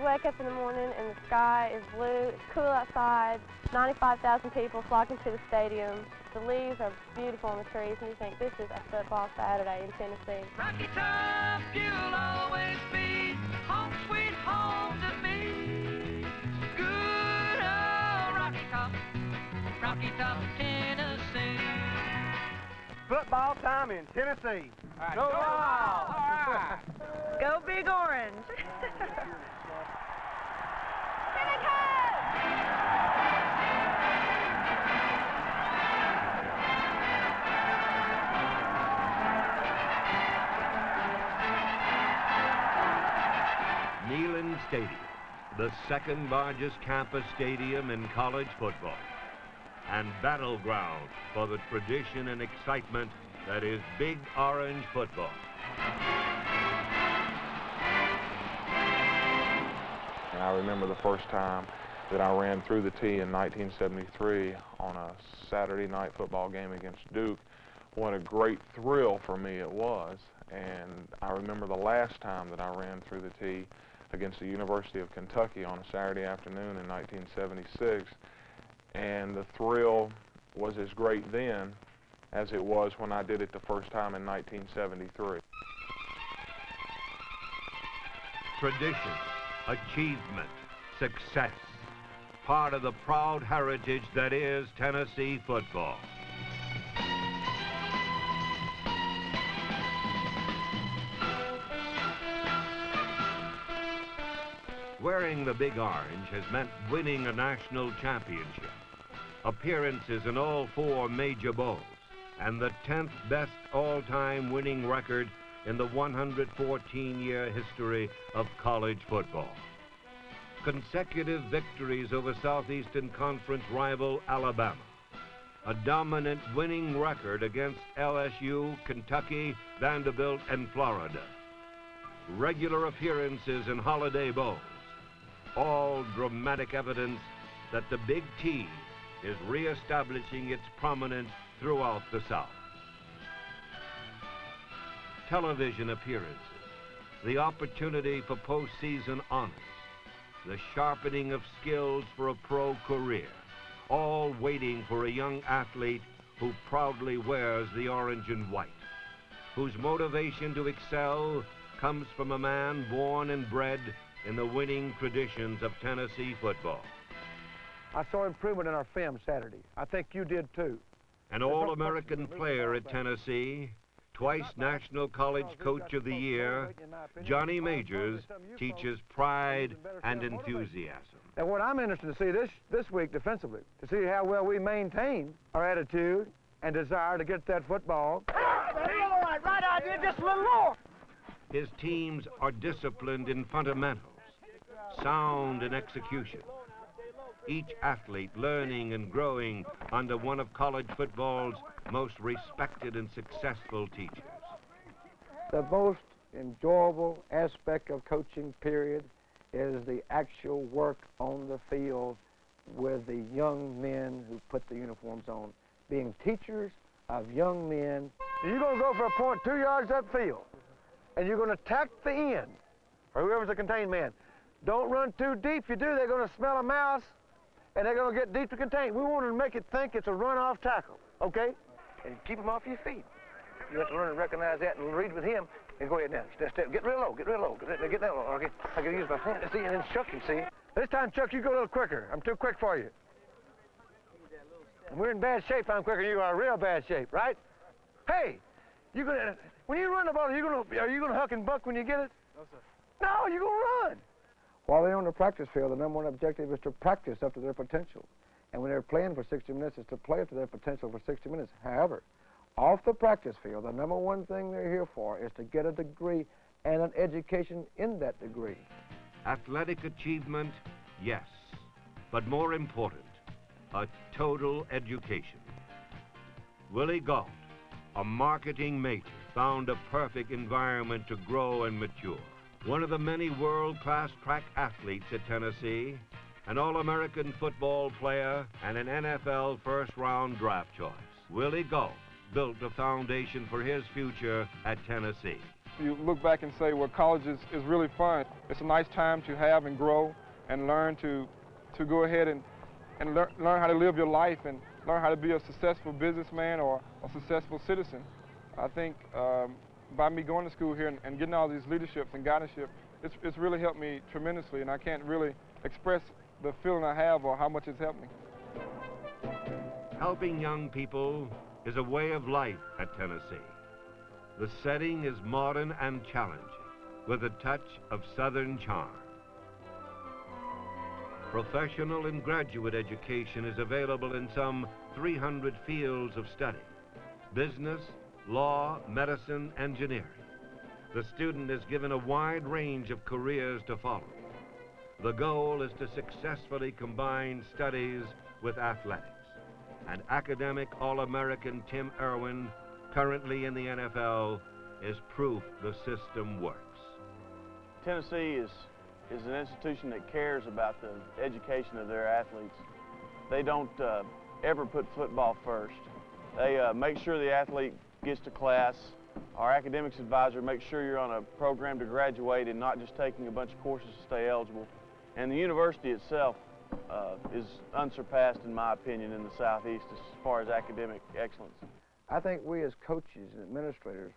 You wake up in the morning and the sky is blue, it's cool outside, 95,000 people flocking to the stadium. The leaves are beautiful on the trees, and you think this is a football Saturday in Tennessee. Rocky Top, you'll always be home sweet home to me. Good old Rocky Top, Tennessee. Football time in Tennessee. Right, Go Vols! All right. Go Big Orange. Neyland Stadium, the second largest campus stadium in college football, and battleground for the tradition and excitement that is Big Orange football. And I remember the first time that I ran through the tee in 1973 on a Saturday night football game against Duke. What a great thrill for me it was. And I remember the last time that I ran through the tee against the University of Kentucky on a Saturday afternoon in 1976. And the thrill was as great then as it was when I did it the first time in 1973. Tradition, achievement, success, part of the proud heritage that is Tennessee football. Wearing the Big Orange has meant winning a national championship, appearances in all 4 major bowls, and the 10th best all-time winning record in the 114-year history of college football. Consecutive victories over Southeastern Conference rival Alabama, a dominant winning record against LSU, Kentucky, Vanderbilt, and Florida, regular appearances in Holiday Bowls, all dramatic evidence that the Big T is reestablishing its prominence throughout the South. Television appearances, the opportunity for postseason honors, the sharpening of skills for a pro career, all waiting for a young athlete who proudly wears the orange and white, whose motivation to excel comes from a man born and bred in the winning traditions of Tennessee football. I saw improvement in our film Saturday. I think you did too. An All-American player at Tennessee, twice National College Coach of the Year, Johnny Majors teaches pride and enthusiasm. And what I'm interested to see this week defensively, to see how well we maintain our attitude and desire to get that football. All right idea, just a little more. His teams are disciplined in fundamentals, sound in execution. Each athlete learning and growing under one of college football's most respected and successful teachers. The most enjoyable aspect of coaching, period, is the actual work on the field with the young men who put the uniforms on, being teachers of young men. You're going to go for a point 2 yards upfield, and you're going to attack the end, or whoever's the contained man. Don't run too deep. If you do, they're going to smell a mouse, and they're going to get deep to contain. We want to make it think it's a run-off tackle, okay? And keep them off your feet. You have to learn to recognize that and read with him. And go ahead now. Step. Get real low. Get real low. Get that low. Okay. I can use my hand. See, and then Chuck, you see. This time, Chuck, you go a little quicker. I'm too quick for you. We're in bad shape. I'm quicker. You are real bad shape, right? Hey, you gonna when you run the ball, are you gonna huck and buck when you get it? No, sir. No, you're gonna run. While they're on the practice field, the number one objective is to practice up to their potential. And when they're playing for 60 minutes, is to play up to their potential for 60 minutes. However, off the practice field, the number one thing they're here for is to get a degree and an education in that degree. Athletic achievement, yes, but more important, a total education. Willie Gault, a marketing major, found a perfect environment to grow and mature. One of the many world-class track athletes at Tennessee, an All-American football player, and an NFL first-round draft choice. Willie Gault built a foundation for his future at Tennessee. you look back and say, well, college is really fun. It's a nice time to have and grow and learn to go ahead and learn how to live your life and learn how to be a successful businessman or a successful citizen. I think by me going to school here and getting all these leaderships and guidance-ship, it's really helped me tremendously, and I can't really express the feeling I have or how much it's helped me. Helping young people is a way of life at Tennessee. The setting is modern and challenging, with a touch of Southern charm. Professional and graduate education is available in some 300 fields of study: business, law, medicine, engineering. The student is given a wide range of careers to follow. The goal is to successfully combine studies with athletics. And academic All-American Tim Irwin, currently in the NFL, is proof the system works. Tennessee is an institution that cares about the education of their athletes. They don't ever put football first. They make sure the athlete gets to class. Our academics advisor makes sure you're on a program to graduate and not just taking a bunch of courses to stay eligible. And the university itself is unsurpassed, in my opinion, in the Southeast as far as academic excellence. I think we as coaches and administrators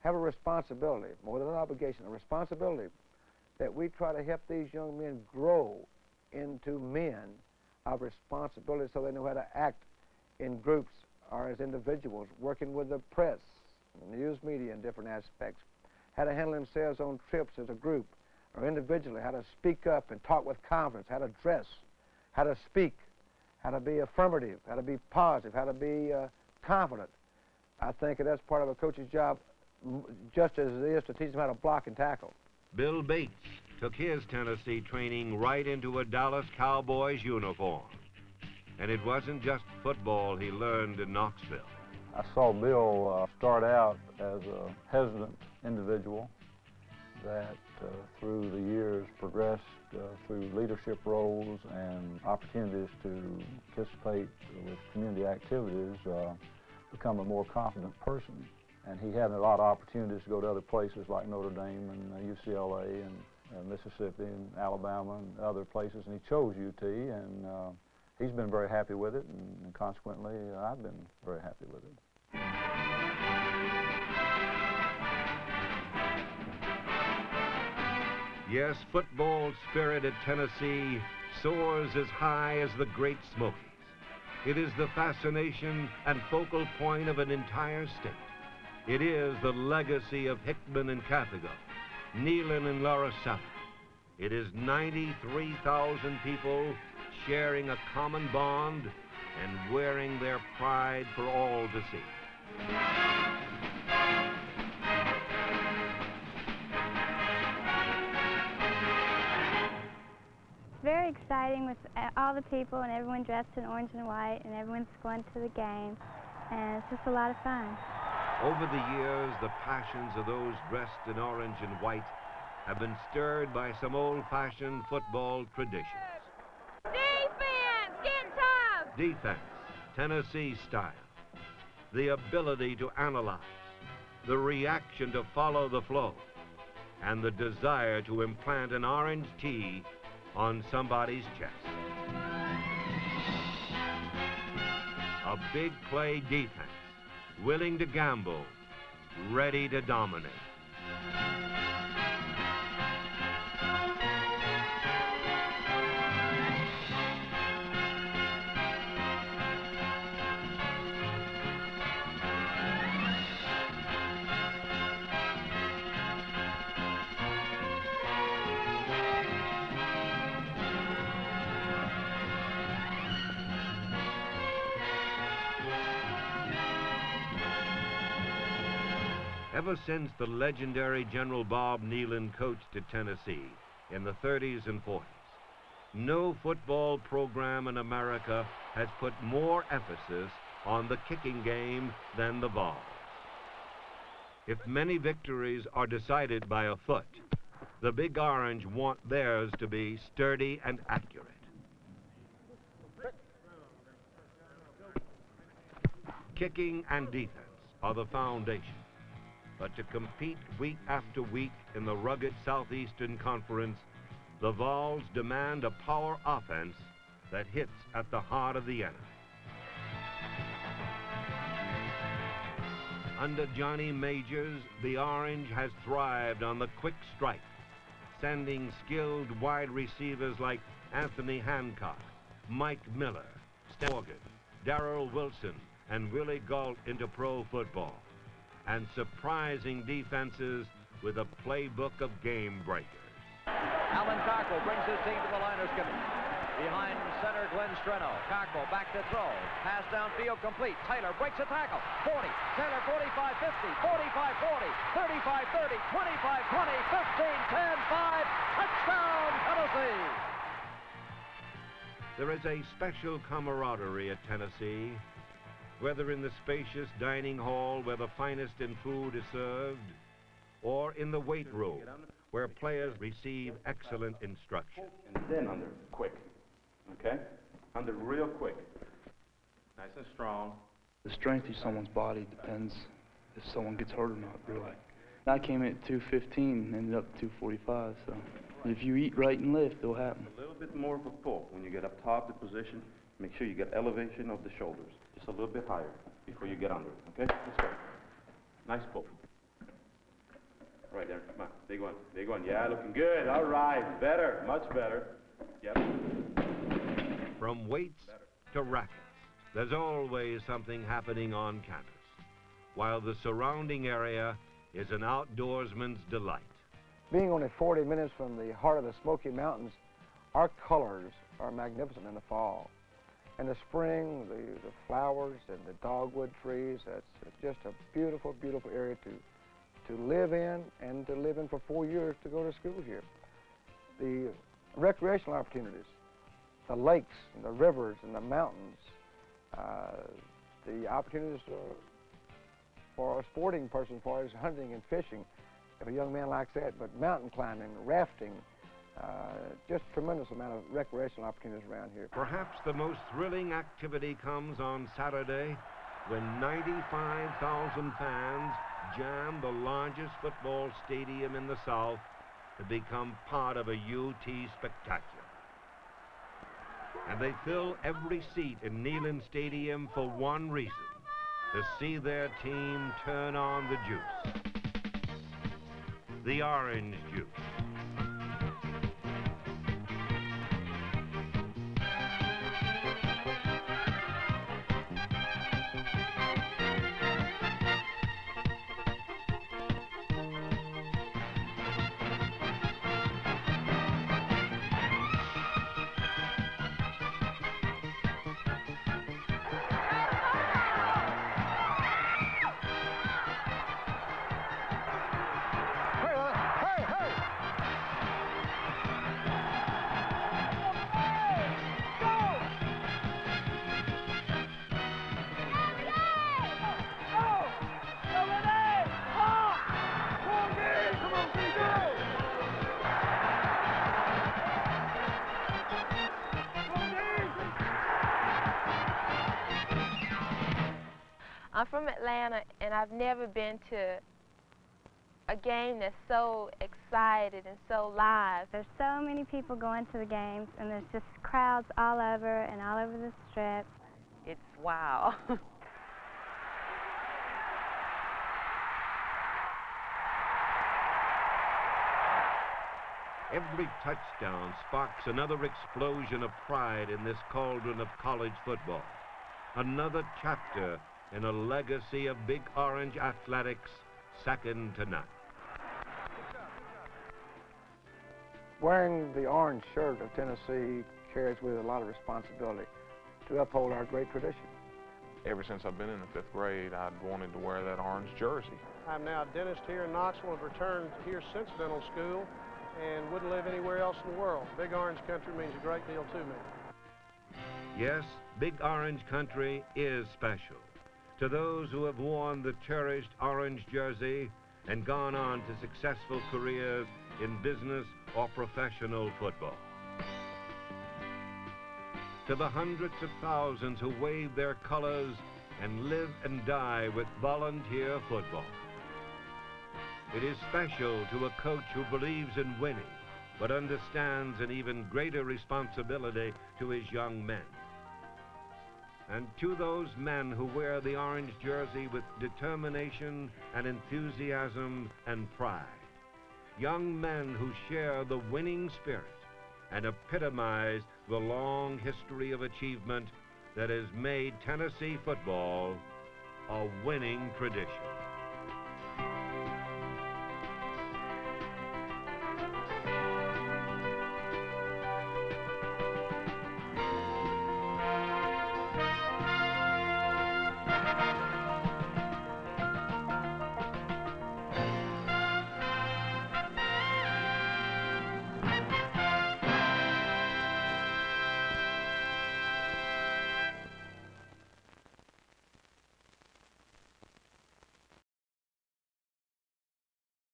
have a responsibility, more than an obligation, a responsibility that we try to help these young men grow into men of responsibility so they know how to act in groups or as individuals, working with the press, the news media in different aspects, how to handle themselves on trips as a group or individually, how to speak up and talk with confidence, how to dress, how to speak, how to be affirmative, how to be positive, how to be confident. I think that's part of a coach's job, just as it is to teach them how to block and tackle. Bill Bates took his Tennessee training right into a Dallas Cowboys uniform. And it wasn't just football he learned in Knoxville. I saw Bill start out as a hesitant individual that through the years progressed through leadership roles and opportunities to participate with community activities, become a more confident person. And he had a lot of opportunities to go to other places like Notre Dame and UCLA and Mississippi and Alabama and other places, and he chose UT, and he's been very happy with it, and consequently I've been very happy with it. Yes, football spirit at Tennessee soars as high as the Great Smokies. It is the fascination and focal point of an entire state. It is the legacy of Hickman and Carthago, Neyland and Laracella. It is 93,000 people sharing a common bond and wearing their pride for all to see. Very exciting with all the people and everyone dressed in orange and white and everyone's going to the game, and it's just a lot of fun. Over the years, the passions of those dressed in orange and white have been stirred by some old-fashioned football traditions. Defense, get tough! Defense, Tennessee style. The ability to analyze, the reaction to follow the flow, and the desire to implant an orange tee on somebody's chest. A big play defense, willing to gamble, ready to dominate. Ever since the legendary General Bob Neyland coached at Tennessee in the 30s and 40s, no football program in America has put more emphasis on the kicking game than the Vols. If many victories are decided by a foot, the Big Orange want theirs to be sturdy and accurate. Kicking and defense are the foundation. But to compete week after week in the rugged Southeastern Conference, the Vols demand a power offense that hits at the heart of the enemy. Under Johnny Majors, the Orange has thrived on the quick strike, sending skilled wide receivers like Anthony Hancock, Mike Miller, Stan Morgan, Darrell Wilson, and Willie Gault into pro football, and surprising defenses with a playbook of game breakers. Alan Cockrell brings his team to the line of scrimmage. Behind center, Glenn Streno. Cockrell back to throw. Pass downfield complete. Taylor breaks a tackle. 40. Taylor 45, 50, 45, 40, 35, 30, 25, 20, 15, 10, 5. Touchdown, Tennessee! There is a special camaraderie at Tennessee, whether in the spacious dining hall where the finest in food is served, or in the weight room where players receive excellent instruction. And then under, quick, okay? Under real quick, nice and strong. The strength of someone's body depends if someone gets hurt or not, really. I came in at 215 and ended up 245, so if you eat right and lift, it'll happen. A little bit more of a pull. When you get up top the position, make sure you get elevation of the shoulders. Just a little bit higher before you get under, okay? Let's go. Nice pull. Right there, come on, big one, big one. Yeah, looking good, all right, better, much better. Yep. From weights to rackets, there's always something happening on campus, while the surrounding area is an outdoorsman's delight. Being only 40 minutes from the heart of the Smoky Mountains, our colors are magnificent in the fall. In the spring, the flowers and the dogwood trees, it's just a beautiful, beautiful area to live in, and to live in for 4 years to go to school here. The recreational opportunities, the lakes and the rivers and the mountains, the opportunities for a sporting person as far as hunting and fishing, if a young man likes that, but mountain climbing, rafting, just tremendous amount of recreational opportunities around here. Perhaps the most thrilling activity comes on Saturday when 95,000 fans jam the largest football stadium in the South to become part of a UT spectacular. And they fill every seat in Neyland Stadium for one reason: to see their team turn on the juice. The orange juice. I'm from Atlanta, and I've never been to a game that's so excited and so live. There's so many people going to the games, and there's just crowds all over and all over the strip. It's wow. Every touchdown sparks another explosion of pride in this cauldron of college football. Another chapter in a legacy of Big Orange athletics second to none. Wearing the orange shirt of Tennessee carries with it a lot of responsibility to uphold our great tradition. Ever since I've been in the 5th grade, I'd wanted to wear that orange jersey. I'm now a dentist here in Knoxville and returned here since dental school and wouldn't live anywhere else in the world. Big Orange Country means a great deal to me. Yes, Big Orange Country is special to those who have worn the cherished orange jersey and gone on to successful careers in business or professional football. To the hundreds of thousands who wave their colors and live and die with volunteer football. It is special to a coach who believes in winning, but understands an even greater responsibility to his young men. And to those men who wear the orange jersey with determination and enthusiasm and pride, young men who share the winning spirit and epitomize the long history of achievement that has made Tennessee football a winning tradition.